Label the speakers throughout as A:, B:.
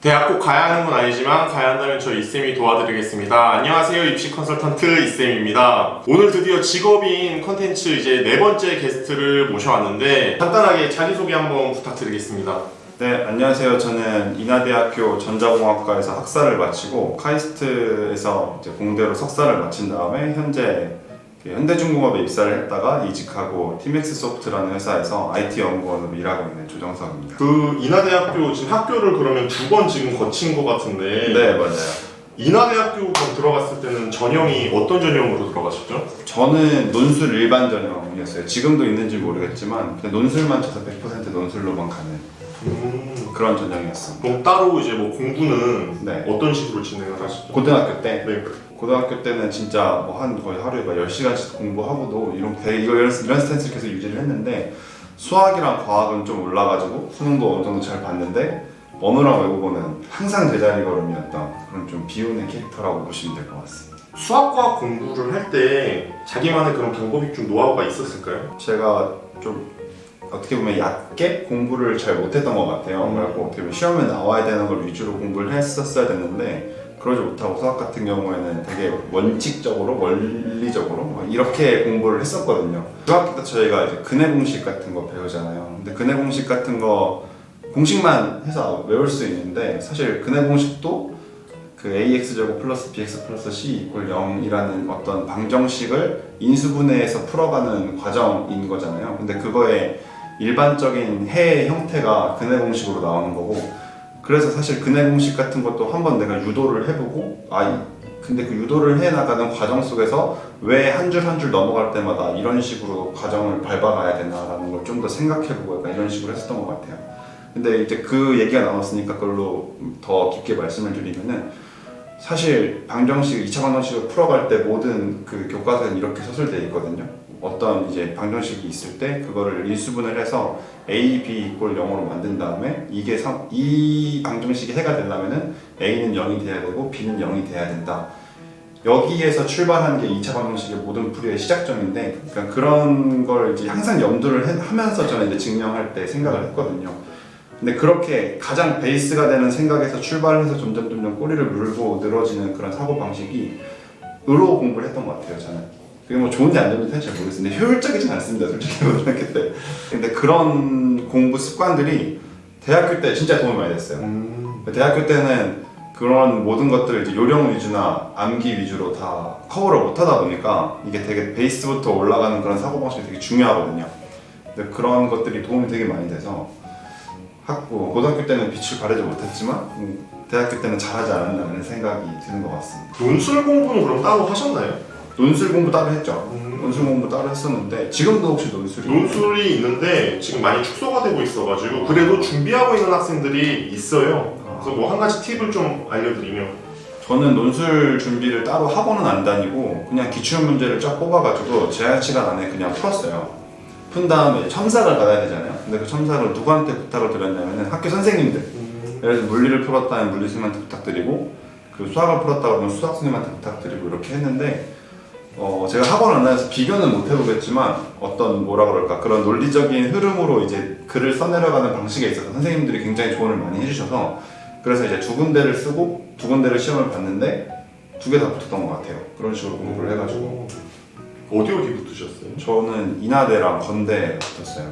A: 대학 꼭 가야 하는 건 아니지만 가야 한다면 저희 이쌤이 도와드리겠습니다. 안녕하세요. 입시 컨설턴트 이쌤입니다. 오늘 드디어 직업인 컨텐츠 이제 4번째 게스트를 모셔왔는데 간단하게 자기소개 한번 부탁드리겠습니다.
B: 네, 안녕하세요. 저는 인하대학교 전자공학과에서 학사를 마치고 카이스트에서 이제 공대로 석사를 마친 다음에 현재 현대중공업에 입사를 했다가 이직하고 티맥스 소프트라는 회사에서 IT 연구원으로 일하고 있는 조정석입니다.
A: 그 인하대학교 지금 학교를 그러면 2번 지금 거친 것 같은데.
B: 네, 맞아요.
A: 인하대학교 그럼 들어갔을 때는 전형이 어떤 전형으로 들어가셨죠?
B: 저는 논술 일반 전형이었어요. 지금도 있는지 모르겠지만 그냥 논술만 쳐서 100% 논술로만 가는 그런 전형이었습니다.
A: 그럼 따로 이제 뭐 공부는
B: 네.
A: 어떤 식으로 진행을 하시죠?
B: 고등학교 때?
A: 네.
B: 고등학교 때는 진짜 뭐 한 거의 하루에 막 10시간씩 공부하고도 이런 스탠스를 계속 유지를 했는데 수학이랑 과학은 좀 올라가지고 수능도 어느 정도 잘 봤는데 언어랑 외국어는 항상 제자리 걸음이었던 그런 좀 비운의 캐릭터라고 보시면 될 것 같습니다.
A: 수학과학 공부를 할 때 자기만의 그런 방법이 좀 노하우가 있었을까요?
B: 제가 좀 어떻게 보면 얕게 공부를 잘 못했던 것 같아요. 그래갖고 어떻게 보면 시험에 나와야 되는 걸 위주로 공부를 했었어야 됐는데 그러지 못하고 수학 같은 경우에는 되게 원칙적으로 원리적으로 이렇게 공부를 했었거든요. 중학교 때 저희가 이제 근해 공식 같은 거 배우잖아요. 근데 근해 공식 같은 거 공식만 해서 외울 수 있는데 사실 근해 공식도 그 AX제곱 플러스 BX 플러스 C 이퀄 0이라는 어떤 방정식을 인수분해해서 풀어가는 과정인 거잖아요. 근데 그거의 일반적인 해의 형태가 근해 공식으로 나오는 거고 그래서 사실 근해 공식 같은 것도 한번 내가 유도를 해보고 근데 그 유도를 해나가는 과정 속에서 왜 한 줄 한 줄 넘어갈 때마다 이런 식으로 과정을 밟아가야 되나라는 걸 좀 더 생각해보고 약간 이런 식으로 했었던 것 같아요. 근데 이제 그 얘기가 나왔으니까 그걸로 더 깊게 말씀을 드리면은 사실 방정식, 2차 방정식을 풀어갈 때 모든 그 교과서에는 이렇게 서술되어 있거든요. 어떤 이제 방정식이 있을 때 그거를 인수분해를 해서 a, b 이꼴 0으로 만든 다음에 이 방정식이 해가 되려면은 a는 0이 돼야 되고 b는 0이 돼야 된다. 여기에서 출발한 게 2차 방정식의 모든 풀이의 시작점인데 그러니까 그런 걸 이제 항상 염두를 하면서 저는 이제 증명할 때 생각을 했거든요. 근데 그렇게 가장 베이스가 되는 생각에서 출발을 해서 점점 꼬리를 물고 늘어지는 그런 사고 방식이 으로 공부를 했던 것 같아요. 저는 그게 뭐 좋은지 안 좋은지 사실 잘 모르겠어요. 근데 효율적이진 않습니다. 솔직히 고등학교 때. 근데 그런 공부 습관들이 대학교 때 진짜 도움이 많이 됐어요. 대학교 때는 그런 모든 것들을 이제 요령 위주나 암기 위주로 다 커버를 못 하다 보니까 이게 되게 베이스부터 올라가는 그런 사고 방식이 되게 중요하거든요. 근데 그런 것들이 도움이 되게 많이 돼서 고등학교 때는 빛을 발하지 못했지만 대학교 때는 잘하지 않았나라는 생각이 드는 것 같습니다.
A: 논술 공부는 그럼 따로 하셨나요?
B: 논술 공부 따로 했죠. 논술 공부 따로 했었는데 지금도 혹시
A: 논술이 있는데 지금 많이 축소가 되고 있어가지고 그래도 준비하고 있는 학생들이 있어요. 그래서 뭐 한 가지 팁을 좀 알려드리면
B: 저는 논술 준비를 따로 학원은 안 다니고 그냥 기출 문제를 쫙 뽑아가지고 제한 시간 안에 그냥 풀었어요. 푼 다음에 첨삭을 받아야 되잖아요. 근데 그 첨삭을 누구한테 부탁을 드렸냐면은 학교 선생님들. 예를 들어서 물리를 풀었다면 물리 선생님한테 부탁드리고 그 수학을 풀었다 그러면 수학 선생님한테 부탁드리고 이렇게 했는데 제가 학원 안 다녀서 비교는 못 해보겠지만 어떤 뭐라 그럴까 그런 논리적인 흐름으로 이제 글을 써내려가는 방식에 있어서 선생님들이 굉장히 조언을 많이 해주셔서 그래서 이제 2군데를 쓰고 2군데를 시험을 봤는데 2개 다 붙었던 것 같아요. 그런 식으로 공부를 해가지고.
A: 어디 붙으셨어요?
B: 저는 인하대랑 건대 붙었어요.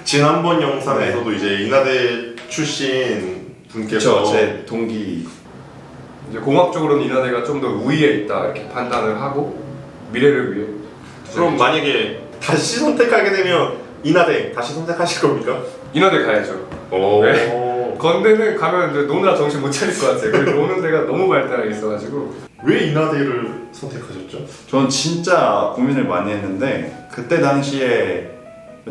A: 지난번 영상에서도 이제 인하대 출신 분께서
B: 제 동기
C: 이제 공학적으로는 인하대가 좀 더 우위에 있다 이렇게 판단을 하고 미래를 위해
A: 그럼 만약에 다시 선택하게 되면 인하대 다시 선택하실 겁니까?
C: 인하대 가야죠. 네. 건대는 가면 이제 노느라 정신 못 차릴 것 같아요. 그리고 노는 데가 너무 발달해 있어가지고.
A: 왜 인하대를 선택하셨죠?
B: 전 진짜 고민을 많이 했는데 그때 당시에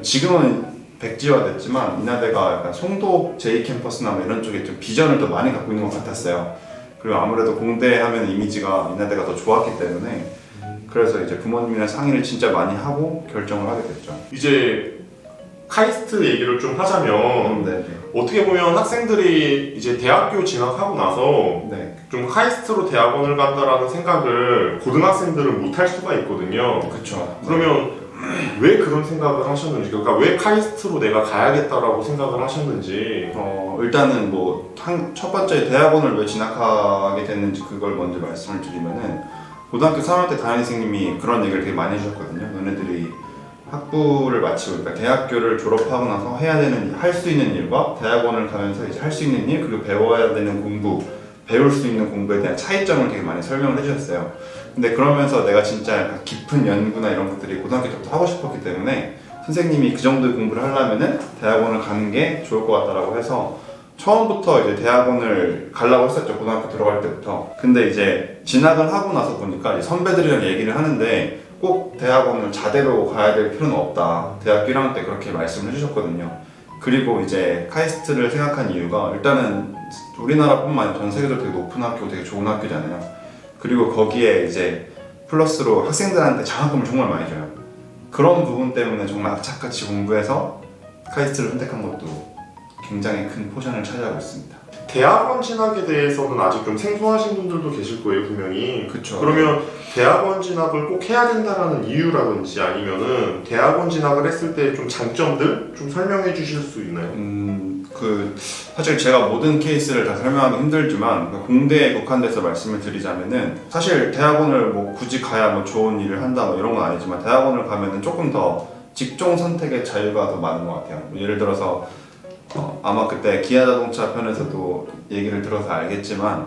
B: 지금은 백지화됐지만 인하대가 약간 송도 제2캠퍼스나 뭐 이런 쪽에 좀 비전을 더 많이 갖고 있는 것 같았어요. 그리고 아무래도 공대 하면 이미지가 인하대가 더 좋았기 때문에 그래서 이제 부모님이랑 상의를 진짜 많이 하고 결정을 하게 됐죠.
A: 이제 카이스트 얘기를 좀 하자면
B: 네네.
A: 어떻게 보면 학생들이 이제 대학교 진학하고 나서
B: 네.
A: 좀 카이스트로 대학원을 간다라는 생각을 고등학생들은 못 할 수가 있거든요.
B: 그렇죠.
A: 그러면 왜 그런 생각을 하셨는지, 그러니까 왜 카이스트로 내가 가야겠다라고 생각을 하셨는지.
B: 일단은 뭐 첫 번째 대학원을 왜 진학하게 됐는지 그걸 먼저 말씀을 드리면은 고등학교 3학년 때 담임 선생님이 그런 얘기를 되게 많이 해주셨거든요. 너네들이 학부를 마치고 그러니까 대학교를 졸업하고 나서 해야 되는 할 수 있는 일과 대학원을 가면서 이제 할 수 있는 일 그리고 배워야 되는 공부 배울 수 있는 공부에 대한 차이점을 되게 많이 설명을 해주셨어요. 근데 그러면서 내가 진짜 약간 깊은 연구나 이런 것들이 고등학교 때부터 하고 싶었기 때문에 선생님이 그 정도의 공부를 하려면은 대학원을 가는 게 좋을 것 같다라고 해서 처음부터 이제 대학원을 가려고 했었죠. 고등학교 들어갈 때부터. 근데 이제 진학을 하고 나서 보니까 이제 선배들이랑 얘기를 하는데 꼭 대학원을 자대로 가야 될 필요는 없다. 대학교 1학년 때 그렇게 말씀을 해주셨거든요. 그리고 이제 카이스트를 생각한 이유가 일단은 우리나라뿐만 아니라 전 세계적으로 되게 높은 학교, 되게 좋은 학교잖아요. 그리고 거기에 이제 플러스로 학생들한테 장학금을 정말 많이 줘요. 그런 부분 때문에 정말 악착같이 공부해서 카이스트를 선택한 것도 굉장히 큰 포션을 차지하고 있습니다.
A: 대학원 진학에 대해서는 아직 좀 생소하신 분들도 계실 거예요, 분명히.
B: 그쵸.
A: 그러면 대학원 진학을 꼭 해야 된다는 이유라든지 아니면은 대학원 진학을 했을 때 좀 장점들 좀 설명해 주실 수 있나요?
B: 사실 제가 모든 케이스를 다 설명하기 힘들지만 공대에 국한돼서 말씀을 드리자면은 사실 대학원을 뭐 굳이 가야 뭐 좋은 일을 한다 뭐 이런 건 아니지만 대학원을 가면은 조금 더 직종 선택의 자유가 더 많은 것 같아요. 예를 들어서 아마 그때 기아자동차 편에서도 얘기를 들어서 알겠지만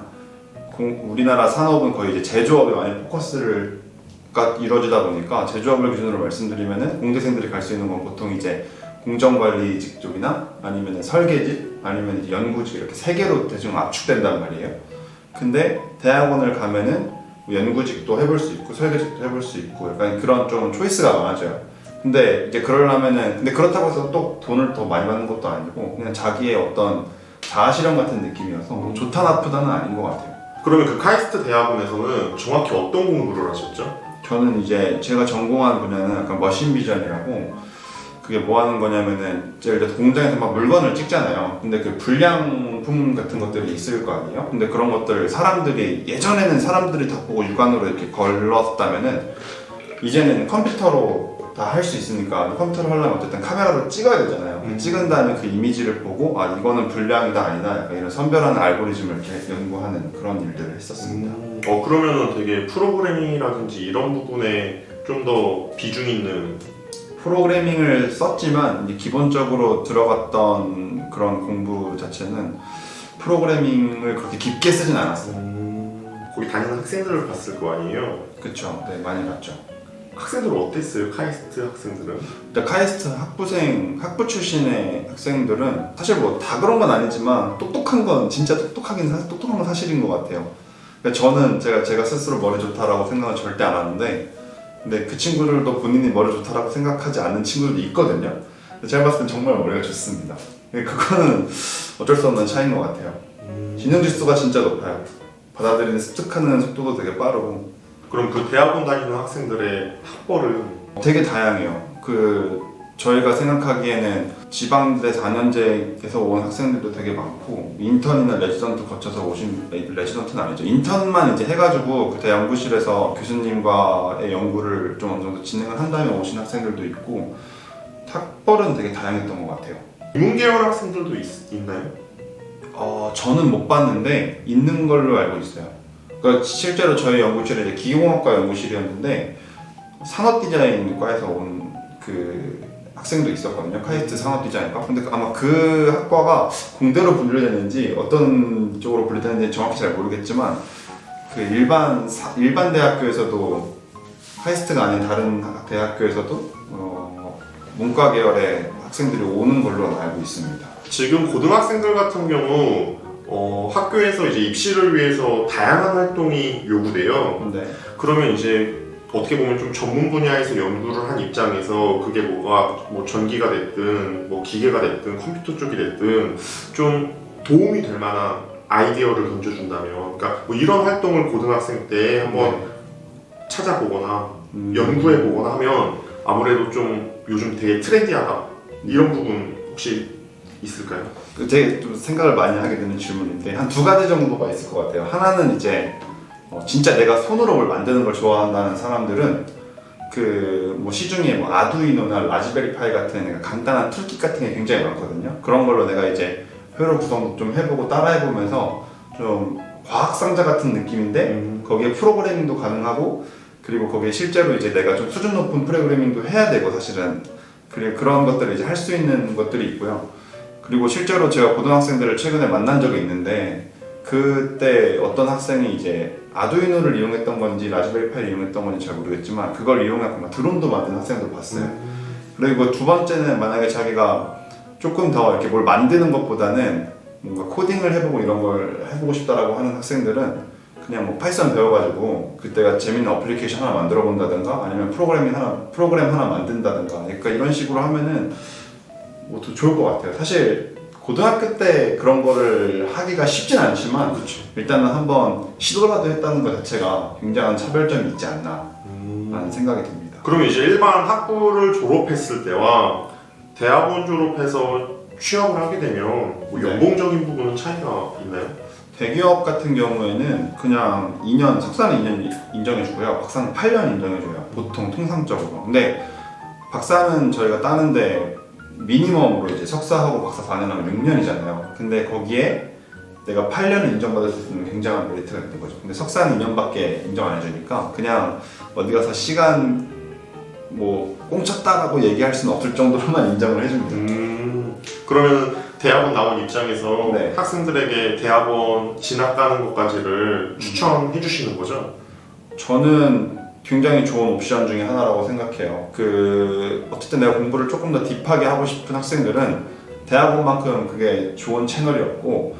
B: 우리나라 산업은 거의 이제 제조업에 많이 포커스가 이루어지다 보니까 제조업을 기준으로 말씀드리면은 공대생들이 갈 수 있는 건 보통 이제 공정관리직 쪽이나 아니면 설계직 아니면 이제 연구직 이렇게 세 개로 대충 압축된단 말이에요. 근데 대학원을 가면은 연구직도 해볼 수 있고 설계직도 해볼 수 있고 약간 그런 좀 초이스가 많아져요. 근데 이제 그러려면은 근데 그렇다고 해서 또 돈을 더 많이 받는 것도 아니고 그냥 자기의 어떤 자아실현 같은 느낌이어서 뭐 좋다 나쁘다는 아닌 것 같아요.
A: 그러면 그 카이스트 대학원에서는 정확히 어떤 공부를 하셨죠?
B: 저는 이제 제가 전공한 분야는 약간 머신 비전이라고 그게 뭐 하는 거냐면은 예를 들어 공장에서 막 물건을 찍잖아요. 근데 그 불량품 같은 것들이 있을 거 아니에요? 근데 그런 것들 사람들이 예전에는 사람들이 다 보고 육안으로 이렇게 걸렀다면은 이제는 컴퓨터로 다 할 수 있으니까 컴퓨터로 하려면 어쨌든 카메라로 찍어야 되잖아요. 찍은 다음에 그 이미지를 보고 아 이거는 불량이다 아니다 약간 이런 선별하는 알고리즘을 이렇게 연구하는 그런 일들을 했었습니다.
A: 그러면은 되게 프로그래밍이라든지 이런 부분에 좀 더 비중 있는
B: 프로그래밍을 썼지만 이제 기본적으로 들어갔던 그런 공부 자체는 프로그래밍을 그렇게 깊게 쓰진 않았어요.
A: 거기 다니는 학생들을 봤을 거 아니에요?
B: 그쵸, 네 많이 봤죠.
A: 학생들은 어땠어요? 카이스트 학생들은?
B: 일단 카이스트 학부 출신의 학생들은 사실 뭐 다 그런 건 아니지만 똑똑한 건 진짜 똑똑한 건 사실인 것 같아요. 그러니까 저는 제가 스스로 머리 좋다라고 생각은 절대 안 하는데 근데 그 친구들도 본인이 머리 좋다라고 생각하지 않는 친구들도 있거든요. 근데 제가 봤을 땐 정말 머리가 좋습니다. 그거는 어쩔 수 없는 차이인 것 같아요. 지능지수가 진짜 높아요. 받아들이는 습득하는 속도도 되게 빠르고.
A: 그럼 그 대학원 다니는 학생들의 학벌은?
B: 되게 다양해요. 저희가 생각하기에는 지방대 4년제에서 온 학생들도 되게 많고 인턴이나 레지던트 거쳐서 오신 레지던트는 아니죠. 인턴만 이제 해가지고 그때 연구실에서 교수님과의 연구를 좀 어느 정도 진행을 한 다음에 오신 학생들도 있고 학벌은 되게 다양했던 것 같아요.
A: 인문계열 학생들도 있나요?
B: 저는 못 봤는데 있는 걸로 알고 있어요. 그러니까 실제로 저희 연구실에 이제 기계공학과 연구실이었는데 산업디자인과에서 온 그 학생도 있었거든요. 카이스트 산업디자인과. 근데 아마 그 학과가 공대로 분류되는지 어떤 쪽으로 분류되는지 정확히 잘 모르겠지만 그 일반 대학교에서도 카이스트가 아닌 다른 대학교에서도 문과 계열의 학생들이 오는 걸로 알고 있습니다.
A: 지금 고등학생들 같은 경우 학교에서 이제 입시를 위해서 다양한 활동이 요구돼요.
B: 네.
A: 그러면 이제 어떻게 보면 좀 전문 분야에서 연구를 한 입장에서 그게 뭐 전기가 됐든 뭐 기계가 됐든 컴퓨터 쪽이 됐든 좀 도움이 될 만한 아이디어를 던져준다면, 그러니까 뭐 이런 활동을 고등학생 때 한번 찾아보거나 연구해보거나 하면 아무래도 좀 요즘 되게 트렌디하다 이런 부분 혹시 있을까요?
B: 되게 좀 생각을 많이 하게 되는 질문인데 한 두 가지 정도가 있을 것 같아요. 하나는 이제 진짜 내가 손으로 뭘 만드는 걸 좋아한다는 사람들은 뭐 시중에 뭐 아두이노나 라즈베리 파이 같은 간단한 툴킷 같은 게 굉장히 많거든요. 그런 걸로 내가 이제 회로 구성도 좀 해보고 따라해보면서 좀 과학 상자 같은 느낌인데 거기에 프로그래밍도 가능하고 그리고 거기에 실제로 이제 내가 좀 수준 높은 프로그래밍도 해야 되고 사실은 그리고 그런 것들을 이제 할 수 있는 것들이 있고요. 그리고 실제로 제가 고등학생들을 최근에 만난 적이 있는데 그때 어떤 학생이 이제 아두이노를 이용했던 건지 라즈베리 파이를 이용했던 건지 잘 모르겠지만 그걸 이용해서 막 드론도 만든 학생도 봤어요. 그리고 두 번째는 만약에 자기가 조금 더 이렇게 뭘 만드는 것보다는 뭔가 코딩을 해보고 이런 걸 해보고 싶다라고 하는 학생들은 그냥 뭐 파이썬 배워가지고 그때가 재밌는 어플리케이션 하나 만들어 본다든가 아니면 프로그램 하나 만든다든가 그러니까 이런 식으로 하면은 뭐 더 좋을 것 같아요. 사실 고등학교 때 그런 거를 하기가 쉽진 않지만
A: 그렇죠.
B: 일단은 한번 시도라도 했다는 것 자체가 굉장한 차별점이 있지 않나 라는 생각이 듭니다.
A: 그러면 이제 일반 학부를 졸업했을 때와 대학원 졸업해서 취업을 하게 되면 뭐
B: 네.
A: 연봉적인 부분은 차이가 있나요?
B: 대기업 같은 경우에는 그냥 2년, 석사는 2년 인정해주고요. 박사는 8년 인정해줘요. 보통 통상적으로. 근데 박사는 저희가 따는데 미니멈으로 이제 석사하고 박사 4년하면 6년이잖아요. 근데 거기에 내가 8년을 인정받을 수 있는 굉장한 메리트가 있는 거죠. 근데 석사는 2년밖에 인정 안 해주니까 그냥 어디 가서 시간 뭐 꽁쳤다라고 얘기할 수는 없을 정도로만 인정을 해줍니다.
A: 그러면 대학원 나온 입장에서
B: 네.
A: 학생들에게 대학원 진학 가는 것까지를 추천해 주시는 거죠?
B: 저는 굉장히 좋은 옵션 중에 하나라고 생각해요. 어쨌든 내가 공부를 조금 더 딥하게 하고 싶은 학생들은 대학원만큼 그게 좋은 채널이 없고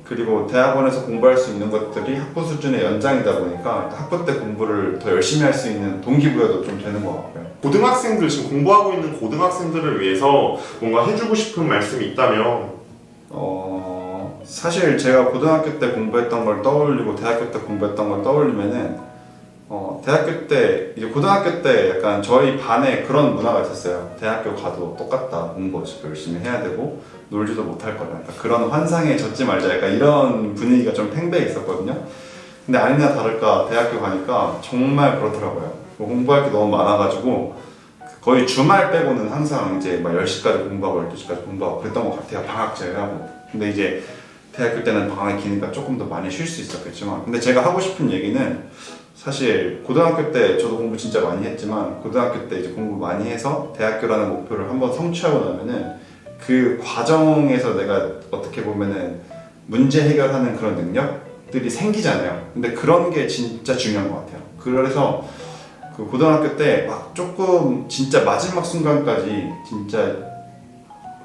B: 그리고 대학원에서 공부할 수 있는 것들이 학부 수준의 연장이다 보니까 학부 때 공부를 더 열심히 할 수 있는 동기부여도 좀 되는 것 같고요.
A: 고등학생들, 지금 공부하고 있는 고등학생들을 위해서 뭔가 해주고 싶은 말씀이 있다면
B: 사실 제가 고등학교 때 공부했던 걸 떠올리고 대학교 때 공부했던 걸 떠올리면은 대학교 때 이제 고등학교 때 약간 저희 반에 그런 문화가 있었어요. 대학교 가도 똑같다. 공부 어차피 열심히 해야 되고 놀지도 못할 거다. 그러니까 그런 환상에 젖지 말자. 약간 이런 분위기가 좀 팽배해 있었거든요. 근데 아니나 다를까 대학교 가니까 정말 그렇더라고요. 공부할 게 너무 많아가지고 거의 주말 빼고는 항상 이제 막 10시까지 공부하고 12시까지 공부하고 그랬던 것 같아요. 방학 제외하고. 근데 이제 대학교 때는 방학이 기니까 조금 더 많이 쉴 수 있었겠지만 근데 제가 하고 싶은 얘기는 사실 고등학교 때 저도 공부 진짜 많이 했지만 고등학교 때 이제 공부 많이 해서 대학교라는 목표를 한번 성취하고 나면은 그 과정에서 내가 어떻게 보면은 문제 해결하는 그런 능력들이 생기잖아요. 근데 그런 게 진짜 중요한 것 같아요. 그래서 그 고등학교 때 막 조금 진짜 마지막 순간까지 진짜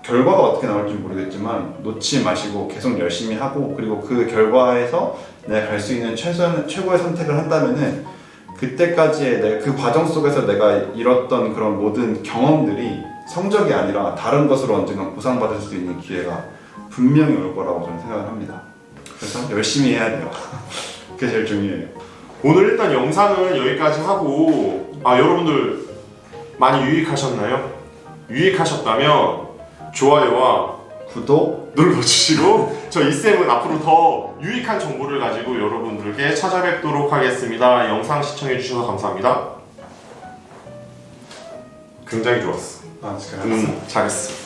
B: 결과가 어떻게 나올지 모르겠지만 놓지 마시고 계속 열심히 하고 그리고 그 결과에서 내가 갈 수 있는 최고의 선택을 한다면은 그때까지의 그 과정 속에서 내가 잃었던 그런 모든 경험들이 성적이 아니라 다른 것으로 언젠가 보상받을 수 있는 기회가 분명히 올 거라고 저는 생각을 합니다. 그래서 열심히 해야 돼요. 그게 제일 중요해요.
A: 오늘 일단 영상은 여기까지 하고 여러분들 많이 유익하셨나요? 유익하셨다면 좋아요와
B: 구독
A: 눌러주시고 저 이쌤은 앞으로 더 유익한 정보를 가지고 여러분들께 찾아뵙도록 하겠습니다. 영상 시청해주셔서 감사합니다. 굉장히 좋았어.
B: 잘했어.
A: 잘했어.